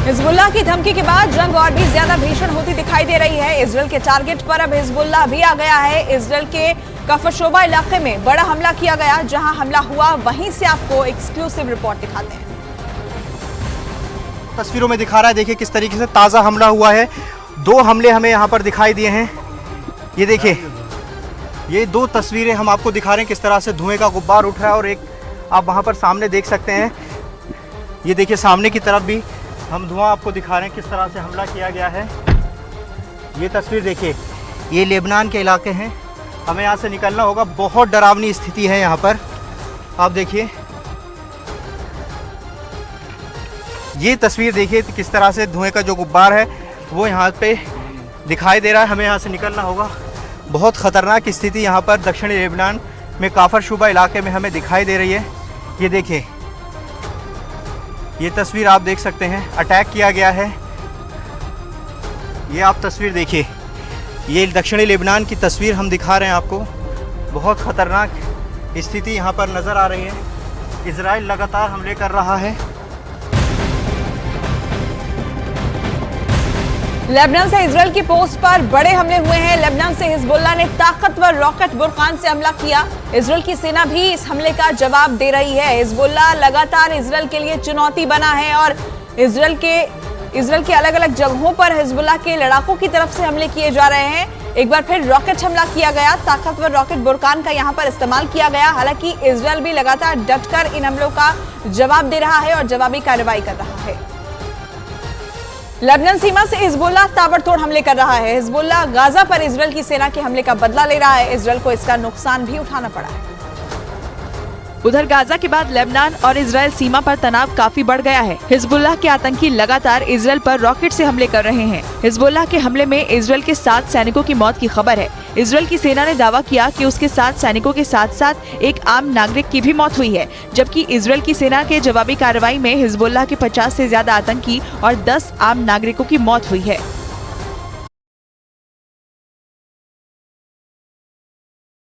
Hezbollah की धमकी के बाद जंग और भी ज्यादा भीषण होती दिखाई दे रही है। इजरायल के टारगेट पर अब हिजबुल्लाह भी आ गया है। इजरायल के कफरशोबा इलाके में बड़ा हमला किया गया। जहां हमला हुआ वहीं से आपको एक्सक्लूसिव रिपोर्ट दिखाते हैं। तस्वीरों में दिखा रहा है, देखिए किस तरीके से ताज़ा हमला हुआ है। 2 हमले हमें यहाँ पर दिखाई दिए हैं। ये देखिए, ये 2 तस्वीरें हम आपको दिखा रहे हैं किस तरह से धुएं का गुब्बार उठ रहा है। और एक आप वहाँ पर सामने देख सकते हैं, ये देखिए सामने की तरफ भी हम धुआं आपको दिखा रहे हैं किस तरह से हमला किया गया है। ये तस्वीर देखिए, ये लेबनान के इलाके हैं। हमें यहाँ से निकलना होगा, बहुत डरावनी स्थिति है यहाँ पर। आप देखिए, ये तस्वीर देखिए किस तरह से धुएं का जो गुब्बार है वो यहाँ पे दिखाई दे रहा है। हमें यहाँ से निकलना होगा। बहुत ख़तरनाक स्थिति यहाँ पर दक्षिणी लेबनान में काफरशुबा इलाके में हमें दिखाई दे रही है। ये देखिए, ये तस्वीर आप देख सकते हैं, अटैक किया गया है। ये आप तस्वीर देखिए, ये दक्षिणी लेबनान की तस्वीर हम दिखा रहे हैं आपको। बहुत ख़तरनाक स्थिति यहाँ पर नज़र आ रही है। इजराइल लगातार हमले कर रहा है। लेबनान से इजरायल की पोस्ट पर बड़े हमले हुए हैं। लेबनान से हिजबुल्लाह ने ताकतवर रॉकेट बुरकान से हमला किया। इजरायल की सेना भी इस हमले का जवाब दे रही है। हिजबुल्लाह लगातार इजरायल के लिए चुनौती बना है और इजरायल के अलग अलग जगहों पर हिजबुल्लाह के लड़ाकों की तरफ से हमले किए जा रहे हैं। एक बार फिर रॉकेट हमला किया गया। ताकतवर रॉकेट बुरकान का यहां पर इस्तेमाल किया गया। हालांकि इजरायल भी लगातार डटकर इन हमलों का जवाब दे रहा है और जवाबी कार्रवाई कर रहा है। लेबनान सीमा से हिजबुल्लाह ताबड़तोड़ हमले कर रहा है। हिजबुल्लाह गाजा पर इजरायल की सेना के हमले का बदला ले रहा है। इजरायल को इसका नुकसान भी उठाना पड़ा है। उधर गाजा के बाद लेबनान और इजरायल सीमा पर तनाव काफी बढ़ गया है। हिजबुल्लाह के आतंकी लगातार इजरायल पर रॉकेट से हमले कर रहे हैं। हिजबुल्लाह के हमले में इजरायल के 7 सैनिकों की मौत की खबर है। इजरायल की सेना ने दावा किया कि उसके 7 सैनिकों के साथ साथ एक आम नागरिक की भी मौत हुई है, जबकि इजरायल की सेना के जवाबी कार्रवाई में हिजबुल्लाह के 50 से ज्यादा आतंकी और 10 आम नागरिकों की मौत हुई है।